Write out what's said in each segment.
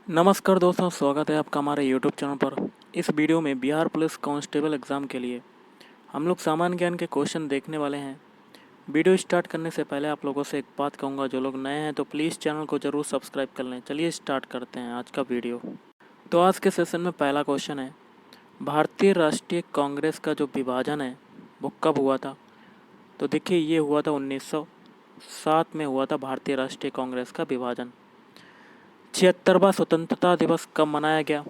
नमस्कार दोस्तों, स्वागत है आपका हमारे यूट्यूब चैनल पर। इस वीडियो में बिहार पुलिस कांस्टेबल एग्ज़ाम के लिए हम लोग सामान्य ज्ञान के क्वेश्चन देखने वाले हैं। वीडियो स्टार्ट करने से पहले आप लोगों से एक बात कहूँगा, जो लोग नए हैं तो प्लीज़ चैनल को ज़रूर सब्सक्राइब कर लें। चलिए स्टार्ट करते हैं आज का वीडियो। तो आज के सेशन में पहला क्वेश्चन है, भारतीय राष्ट्रीय कांग्रेस का जो विभाजन है वो कब हुआ था? तो देखिए, ये हुआ था 1907 में हुआ था भारतीय राष्ट्रीय कांग्रेस का विभाजन। 76वां स्वतंत्रता दिवस कब मनाया गया?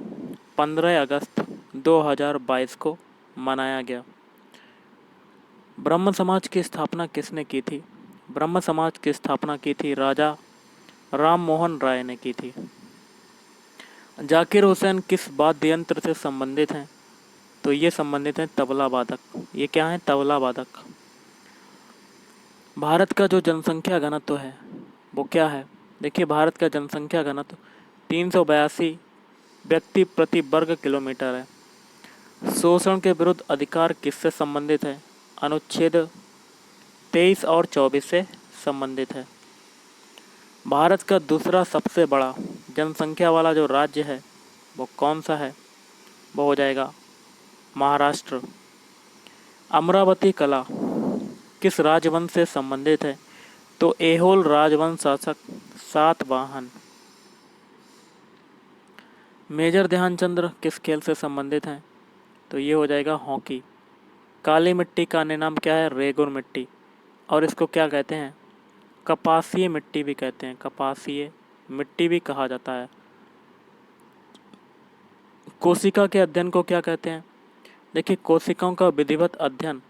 15 अगस्त 2022 को मनाया गया। ब्रह्म समाज की स्थापना किसने की थी? ब्रह्म समाज की स्थापना की थी राजा राम मोहन राय ने की थी। जाकिर हुसैन किस वाद्य यंत्र से संबंधित हैं? तो ये संबंधित हैं तबला वादक। ये क्या है? तबला वादक। भारत का जो जनसंख्या घनत्व है वो क्या है? देखिए, भारत का जनसंख्या घनत्व 382 व्यक्ति प्रति वर्ग किलोमीटर है। शोषण के विरुद्ध अधिकार किससे संबंधित है? अनुच्छेद 23 और 24 से संबंधित है। भारत का दूसरा सबसे बड़ा जनसंख्या वाला जो राज्य है वो कौन सा है? वो हो जाएगा महाराष्ट्र। अमरावती कला किस राजवंश से संबंधित है? तो ऐहोल राजवंश शासक सातवाहन। मेजर ध्यानचंद किस खेल से संबंधित हैं? तो ये हो जाएगा हॉकी। काली मिट्टी का अन्य नाम क्या है? रेगुर मिट्टी। और इसको क्या कहते हैं? कपासीय मिट्टी भी कहते हैं, कपासीय मिट्टी भी कहा जाता है। कोशिका के अध्ययन को क्या कहते हैं? देखिए, कोशिकाओं का विधिवत अध्ययन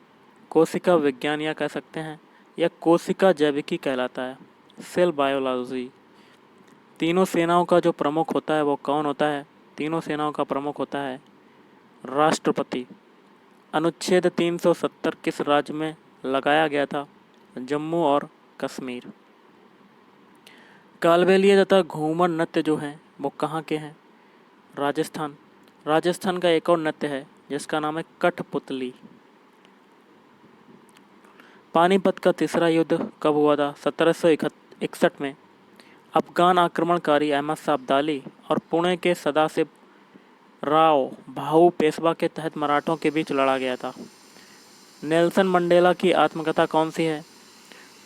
कोशिका विज्ञान या कह सकते हैं, या कोशिका जैविकी कहलाता है, सेल बायोलॉजी। तीनों सेनाओं का जो प्रमुख होता है वो कौन होता है? तीनों सेनाओं का प्रमुख होता है राष्ट्रपति। अनुच्छेद 370 किस राज्य में लगाया गया था? जम्मू और कश्मीर। कालबेलिया तथा घूमर नृत्य जो हैं वो कहाँ के हैं? राजस्थान। राजस्थान का एक और नृत्य है जिसका नाम है कठपुतली। पानीपत का तीसरा युद्ध कब हुआ था? 1761 में। अफगान आक्रमणकारी अहमद शाह अब्दाली और पुणे के सदाशिव राव भाऊ पेशवा के तहत मराठों के बीच लड़ा गया था। नेल्सन मंडेला की आत्मकथा कौन सी है?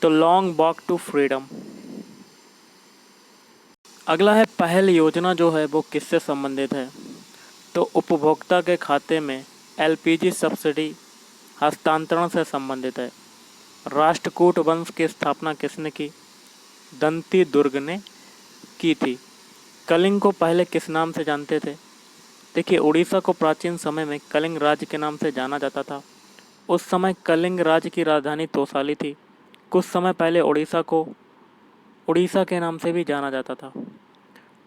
तो लॉन्ग वॉक टू फ्रीडम। अगला है, पहल योजना जो है वो किससे संबंधित है? तो उपभोक्ता के खाते में एलपीजी सब्सिडी हस्तांतरण से संबंधित है। राष्ट्रकूट वंश की स्थापना किसने की? दंती दुर्ग ने की थी। कलिंग को पहले किस नाम से जानते थे? देखिए, उड़ीसा को प्राचीन समय में कलिंग राज्य के नाम से जाना जाता था। उस समय कलिंग राज्य की राजधानी तोसाली थी। कुछ समय पहले उड़ीसा को उड़ीसा के नाम से भी जाना जाता था।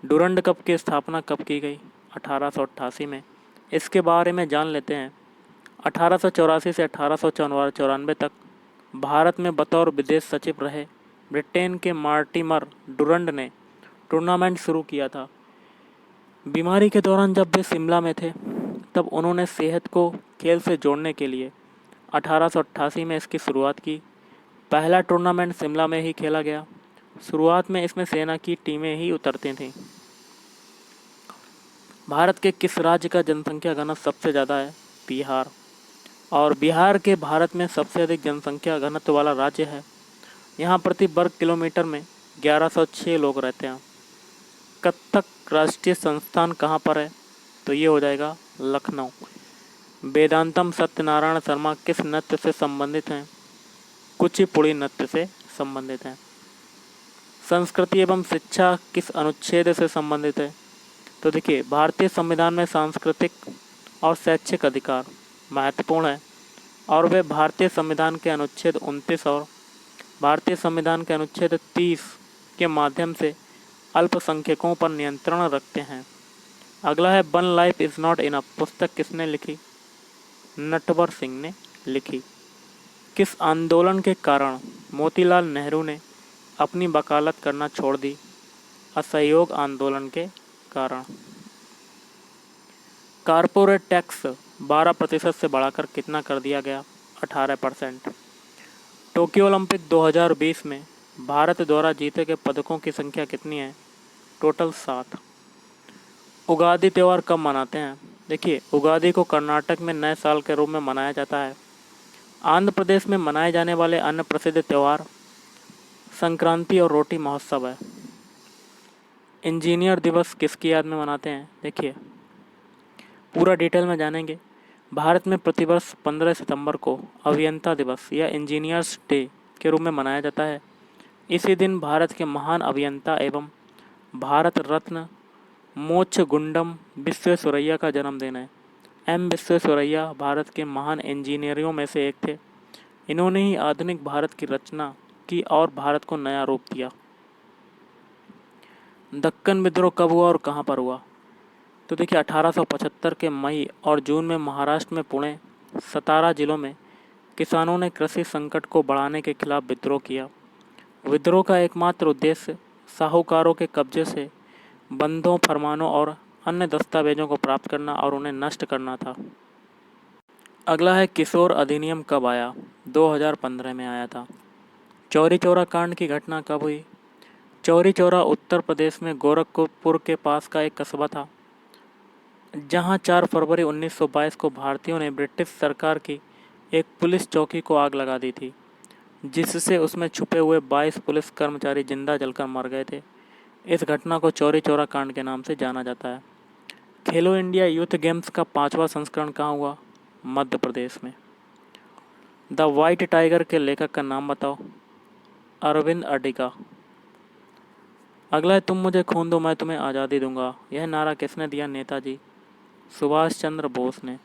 डुरंड कप की स्थापना कब की गई? 1888 में। इसके बारे में जान लेते हैं। 1884 से 1894 तक भारत में बतौर विदेश सचिव रहे ब्रिटेन के मार्टिमर डुरंड ने टूर्नामेंट शुरू किया था। बीमारी के दौरान जब वे शिमला में थे तब उन्होंने सेहत को खेल से जोड़ने के लिए 1888 में इसकी शुरुआत की। पहला टूर्नामेंट शिमला में ही खेला गया। शुरुआत में इसमें सेना की टीमें ही उतरती थीं। भारत के किस राज्य का जनसंख्या घनत्व सबसे ज़्यादा है? बिहार। और बिहार के भारत में सबसे अधिक जनसंख्या घनत्व वाला राज्य है। यहाँ प्रति वर्ग किलोमीटर में 1106 लोग रहते हैं। कथक राष्ट्रीय संस्थान कहाँ पर है? तो ये हो जाएगा लखनऊ। वेदांतम सत्यनारायण शर्मा किस नृत्य से संबंधित हैं? कुचिपुड़ी नृत्य से संबंधित हैं। संस्कृति एवं शिक्षा किस अनुच्छेद से संबंधित है? तो देखिए, भारतीय संविधान में सांस्कृतिक और शैक्षिक अधिकार महत्वपूर्ण है और वे भारतीय संविधान के अनुच्छेद 29 और भारतीय संविधान के अनुच्छेद 30 के माध्यम से अल्पसंख्यकों पर नियंत्रण रखते हैं। अगला है, one life is not enough पुस्तक किसने लिखी? नटवर सिंह ने लिखी। किस आंदोलन के कारण मोतीलाल नेहरू ने अपनी वकालत करना छोड़ दी? असहयोग आंदोलन के कारण। कारपोरेट टैक्स 12% से बढ़ाकर कितना कर दिया गया? 18%। टोक्यो ओलंपिक 2020 में भारत द्वारा जीते गए पदकों की संख्या कितनी है? टोटल 7। उगादी त्यौहार कब मनाते हैं? देखिए, उगादी को कर्नाटक में नए साल के रूप में मनाया जाता है। आंध्र प्रदेश में मनाए जाने वाले अन्य प्रसिद्ध त्यौहार संक्रांति और रोटी महोत्सव है। इंजीनियर दिवस किसकी याद में मनाते हैं? देखिए, पूरा डिटेल में जानेंगे। भारत में प्रतिवर्ष 15 सितंबर को अभियंता दिवस या इंजीनियर्स डे के रूप में मनाया जाता है। इसी दिन भारत के महान अभियंता एवं भारत रत्न मोक्षगुंडम विश्वेश्वरैया का जन्मदिन है। एम विश्वेश्वरैया भारत के महान इंजीनियरों में से एक थे। इन्होंने ही आधुनिक भारत की रचना की और भारत को नया रूप दिया। दक्कन विद्रोह कब हुआ और कहाँ पर हुआ? तो देखिए, 1875 के मई और जून में महाराष्ट्र में पुणे, सतारा जिलों में किसानों ने कृषि संकट को बढ़ाने के खिलाफ विद्रोह किया। विद्रोह का एकमात्र उद्देश्य साहूकारों के कब्जे से बंधों, फरमानों और अन्य दस्तावेजों को प्राप्त करना और उन्हें नष्ट करना था। अगला है, किशोर अधिनियम कब आया? 2015 में आया था। चौरी चौरा कांड की घटना कब हुई? चौरी चौरा उत्तर प्रदेश में गोरखपुर के पास का एक कस्बा था, जहां 4 फरवरी 1922 को भारतीयों ने ब्रिटिश सरकार की एक पुलिस चौकी को आग लगा दी थी, जिससे उसमें छुपे हुए 22 पुलिस कर्मचारी जिंदा जलकर मर गए थे। इस घटना को चौरी चौरा कांड के नाम से जाना जाता है। खेलो इंडिया यूथ गेम्स का 5वां संस्करण कहाँ हुआ? मध्य प्रदेश में। द वाइट टाइगर के लेखक का नाम बताओ? अरविंद अडिगा। अगला है, तुम मुझे खून दो मैं तुम्हें आज़ादी दूंगा। यह नारा किसने दिया? नेताजी सुभाष चंद्र बोस ने।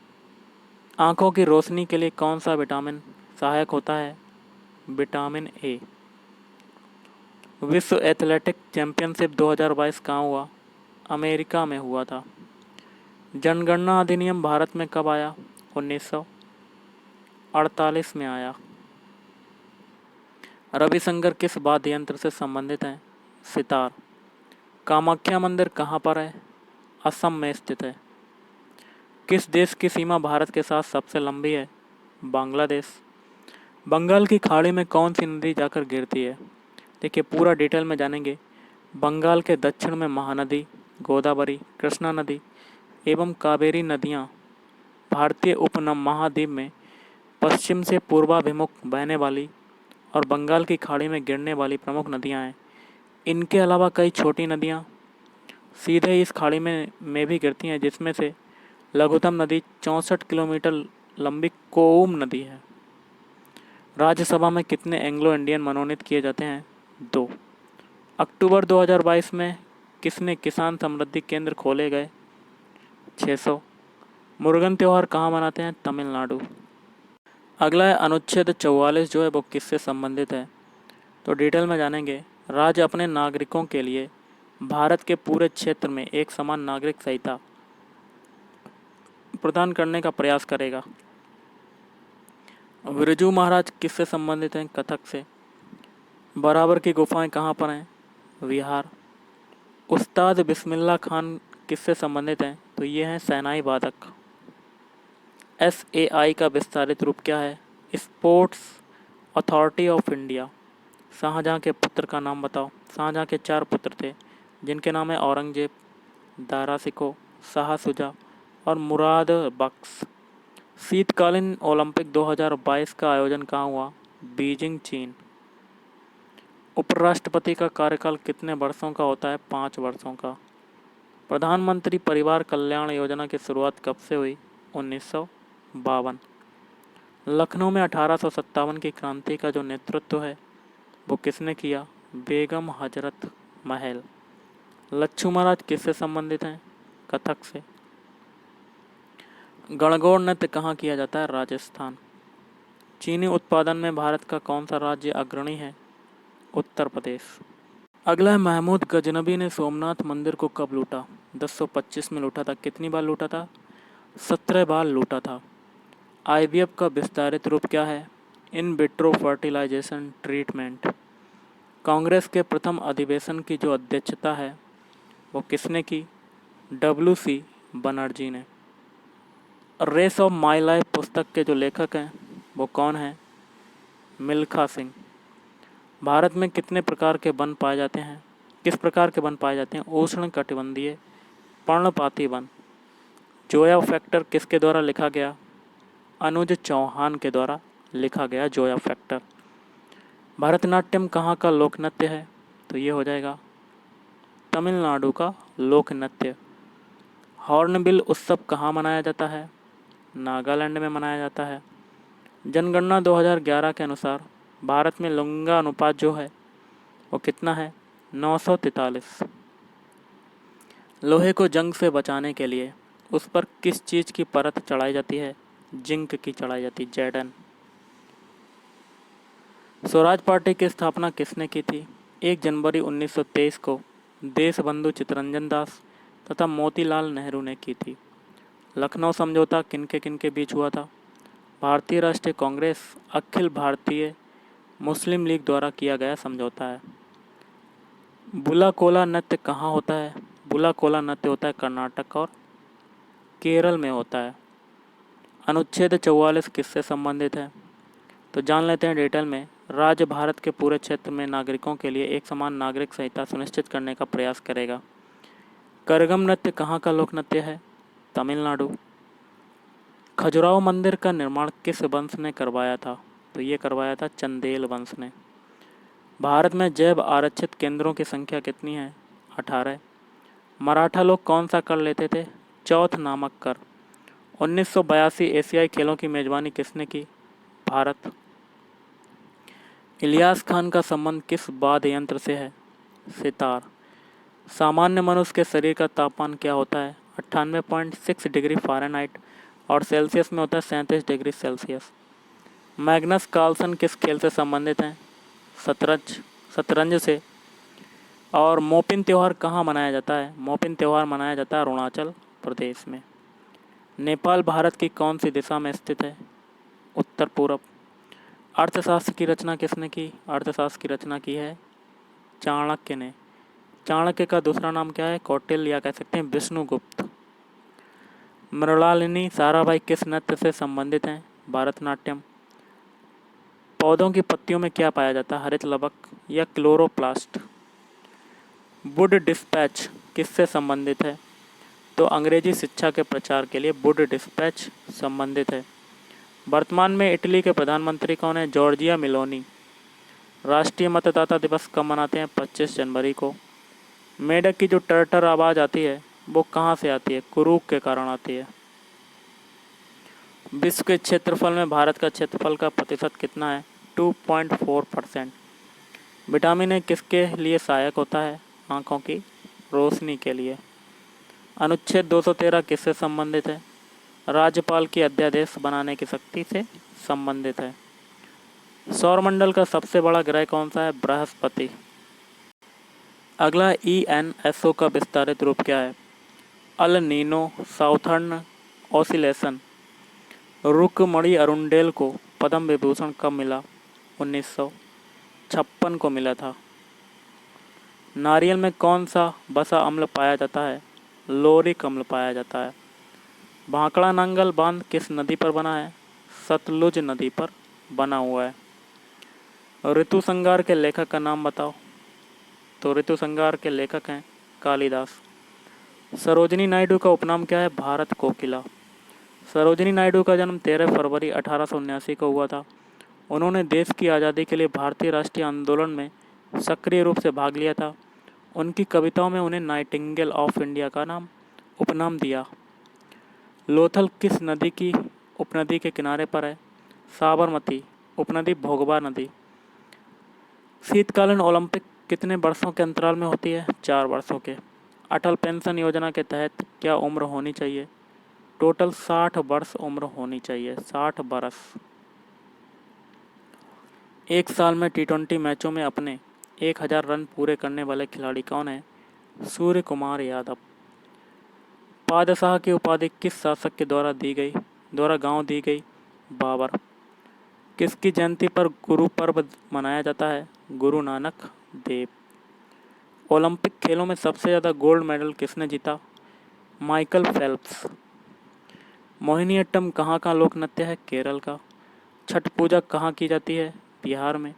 आँखों की रोशनी के लिए कौन सा विटामिन सहायक होता है? Vitamin A. विश्व एथलेटिक चैंपियनशिप 2022 कहाँ हुआ? अमेरिका में हुआ था। जनगणना अधिनियम भारत में कब आया? 1948 में आया। रविशंकर किस वाद्य यंत्र से संबंधित हैं? सितार। कामाख्या मंदिर कहाँ पर है? असम में स्थित है। किस देश की सीमा भारत के साथ सबसे लंबी है? बांग्लादेश। बंगाल की खाड़ी में कौन सी नदी जाकर गिरती है? देखिए, पूरा डिटेल में जानेंगे। बंगाल के दक्षिण में महानदी, गोदावरी, कृष्णा नदी एवं कावेरी नदियाँ भारतीय उपमहाद्वीप में पश्चिम से पूर्वाभिमुख बहने वाली और बंगाल की खाड़ी में गिरने वाली प्रमुख नदियाँ हैं। इनके अलावा कई छोटी नदियाँ सीधे इस खाड़ी में भी गिरती हैं, जिसमें से लघुतम नदी 64 किलोमीटर लंबी कोऊम नदी है। राज्यसभा में कितने एंग्लो इंडियन मनोनीत किए जाते हैं? 2। अक्टूबर 2022 में किसने किसान समृद्धि केंद्र खोले गए? 600। मुरुगन त्यौहार कहाँ मनाते हैं? तमिलनाडु। अगला है, अनुच्छेद 44 जो है वो किससे संबंधित है? तो डिटेल में जानेंगे। राज्य अपने नागरिकों के लिए भारत के पूरे क्षेत्र में एक समान नागरिक संहिता प्रदान करने का प्रयास करेगा। बिरजू महाराज किससे संबंधित हैं? कथक से। बराबर की गुफाएं कहाँ पर हैं? बिहार। उस्ताद बिस्मिल्लाह खान किससे संबंधित हैं? तो ये हैं सेनाई वादक। SAI का विस्तारित रूप क्या है? Sports authority of India. Shahjahan के पुत्र का नाम बताओ। शाहजहाँ के 4 पुत्र थे, जिनके नाम है औरंगजेब, दारा शिकोह, शाह शुजा और मुराद बख्श। शीतकालीन ओलंपिक 2022 का आयोजन कहाँ हुआ? बीजिंग, चीन। उपराष्ट्रपति का कार्यकाल कितने वर्षों का होता है? 5 वर्षों का। प्रधानमंत्री परिवार कल्याण योजना की शुरुआत कब से हुई? 1952। लखनऊ में 1857 की क्रांति का जो नेतृत्व है वो किसने किया? बेगम हजरत महल। लच्छू महाराज किससे संबंधित हैं? कथक से। गणगौर नृत्य कहाँ किया जाता है? राजस्थान। चीनी उत्पादन में भारत का कौन सा राज्य अग्रणी है? उत्तर प्रदेश। अगला है, महमूद गजनबी ने सोमनाथ मंदिर को कब लूटा? 1025 में लूटा था। कितनी बार लूटा था? 17 बार लूटा था। IVF का विस्तारित रूप क्या है? In vitro fertilisation treatment. Congress के प्रथम अधिवेशन की जो अध्यक्षता है वो किसने की? WC बनर्जी ने। रेस ऑफ माई लाइफ पुस्तक के जो लेखक हैं वो कौन हैं? मिल्खा सिंह। भारत में कितने प्रकार के वन पाए जाते हैं? किस प्रकार के वन पाए जाते हैं? उष्ण कटिबंधीय, पर्णपाती वन। जोया फैक्टर किसके द्वारा लिखा गया? अनुज चौहान के द्वारा लिखा गया जोया फैक्टर। भरतनाट्यम कहाँ का लोक नृत्य है? तो ये हो जाएगा तमिलनाडु का लोक नृत्य। हॉर्नबिल उत्सव कहाँ मनाया जाता है? नागालैंड में मनाया जाता है। जनगणना 2011 के अनुसार भारत में लिंग अनुपात जो है वो कितना है? 943। लोहे को जंग से बचाने के लिए उस पर किस चीज़ की परत चढ़ाई जाती है? जिंक की चढ़ाई जाती, जैडन। स्वराज पार्टी की स्थापना किसने की थी? 1 जनवरी 1923 को देशबंधु चित्तरंजन दास तथा मोतीलाल नेहरू ने की थी। लखनऊ समझौता किनके बीच हुआ था? भारतीय राष्ट्रीय कांग्रेस, अखिल भारतीय मुस्लिम लीग द्वारा किया गया समझौता है। बुला कोला नृत्य कहाँ होता है? बुला कोला नृत्य होता है कर्नाटक और केरल में होता है। अनुच्छेद 44 किससे संबंधित है? तो जान लेते हैं डिटेल में। राज्य भारत के पूरे क्षेत्र में नागरिकों के लिए एक समान नागरिक संहिता सुनिश्चित करने का प्रयास करेगा। करगम नृत्य कहाँ का लोक नृत्य है? तमिलनाडु। खजुराहो मंदिर का निर्माण किस वंश ने करवाया था? तो ये करवाया था चंदेल वंश ने। भारत में जैव आरक्षित केंद्रों की संख्या कितनी है? 18। मराठा लोग कौन सा कर लेते थे? चौथ नामक कर। 1982 एशियाई खेलों की मेजबानी किसने की? भारत। इलियास खान का संबंध किस वाद्य यंत्र से है? सितार। सामान्य मनुष्य के शरीर का तापमान क्या होता है? 98.6 डिग्री फ़ारेनहाइट और सेल्सियस में होता है 37 डिग्री सेल्सियस। मैग्नस कार्लसन किस खेल से संबंधित हैं? शतरंज से। और मोपिन त्यौहार कहाँ मनाया जाता है? मोपिन त्यौहार मनाया जाता है अरुणाचल प्रदेश में। नेपाल भारत की कौन सी दिशा में स्थित है? उत्तर पूर्व। अर्थशास्त्र की रचना किसने की? अर्थशास्त्र की रचना की है चाणक्य ने। चाणक्य का दूसरा नाम क्या है? कौटिल्य, या कह सकते हैं विष्णुगुप्त। मृणालिनी साराभाई किस नृत्य से संबंधित हैं? भरतनाट्यम। पौधों की पत्तियों में क्या पाया जाता है? हरित लवक या क्लोरोप्लास्ट। वुड डिस्पैच किससे संबंधित है? तो अंग्रेजी शिक्षा के प्रचार के लिए वुड डिस्पैच संबंधित है। वर्तमान में इटली के प्रधानमंत्री कौन है? Giorgia Meloni. राष्ट्रीय मतदाता दिवस कब मनाते हैं? 25 जनवरी को। मेढक की जो टर्टर आवाज़ आती है वो कहाँ से आती है? कुरूक के कारण आती है। विश्व के क्षेत्रफल में भारत का क्षेत्रफल का प्रतिशत कितना है? 2.4%। विटामिन ए किसके लिए सहायक होता है? आँखों की रोशनी के लिए। अनुच्छेद 213 किससे संबंधित है? राज्यपाल की अध्यादेश बनाने की शक्ति से संबंधित है। सौरमंडल का सबसे बड़ा ग्रह कौन सा है? बृहस्पति। अगला ENSO का विस्तारित रूप क्या है? El Nino southern oscillation. Rukmini Arundale को पद्म विभूषण कब मिला? 1956 को मिला था। नारियल में कौन सा वसा अम्ल पाया जाता है? लोरिक अम्ल पाया जाता है। भांकड़ा नांगल बांध किस नदी पर बना है? सतलुज नदी पर बना हुआ है। ऋतु संगार के लेखक का नाम बताओ। तो ऋतु संगार के लेखक हैं कालिदास। सरोजिनी नायडू का उपनाम क्या है? भारत कोकिला। सरोजिनी नायडू का जन्म 13 फरवरी 1879 को हुआ था। उन्होंने देश की आज़ादी के लिए भारतीय राष्ट्रीय आंदोलन में सक्रिय रूप से भाग लिया था। उनकी कविताओं में उन्हें नाइटिंगेल ऑफ इंडिया का उपनाम दिया। लोथल किस नदी की उपनदी के किनारे पर है? साबरमती। उपनदी भोगवा नदी। शीतकालीन ओलंपिक कितने वर्षों के अंतराल में होती है? 4 वर्षों के। अटल पेंशन योजना के तहत क्या उम्र होनी चाहिए? टोटल 60 वर्ष उम्र होनी चाहिए, 60 वर्ष। एक साल में T20 मैचों में अपने 1000 रन पूरे करने वाले खिलाड़ी कौन है? सूर्य कुमार यादव। पादशाह की उपाधि किस शासक के द्वारा गांव दी गई? बाबर। किसकी जयंती पर गुरु पर्व मनाया जाता है? गुरु नानक देव। ओलंपिक खेलों में सबसे ज़्यादा गोल्ड मेडल किसने जीता? Michael Phelps. मोहिनीअट्टम कहाँ का लोक नृत्य है? केरल का। छठ पूजा कहाँ की जाती है? बिहार में।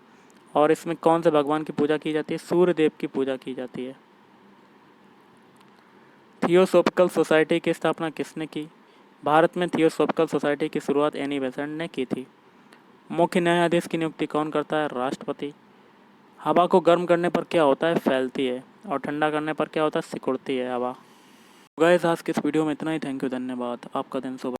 और इसमें कौन से भगवान की पूजा की जाती है? सूर्य देव की पूजा की जाती है। थियोसॉफिकल सोसाइटी की स्थापना किसने की? भारत में थियोसॉफिकल सोसाइटी की शुरुआत एनी बेसेंट ने की थी। मुख्य न्यायाधीश की नियुक्ति कौन करता है? राष्ट्रपति। हवा को गर्म करने पर क्या होता है? फैलती है। और ठंडा करने पर क्या होता है? सिकुड़ती है हवा। गाइस आज के इस वीडियो में इतना ही। थैंक यू, धन्यवाद। आपका दिन शुभ।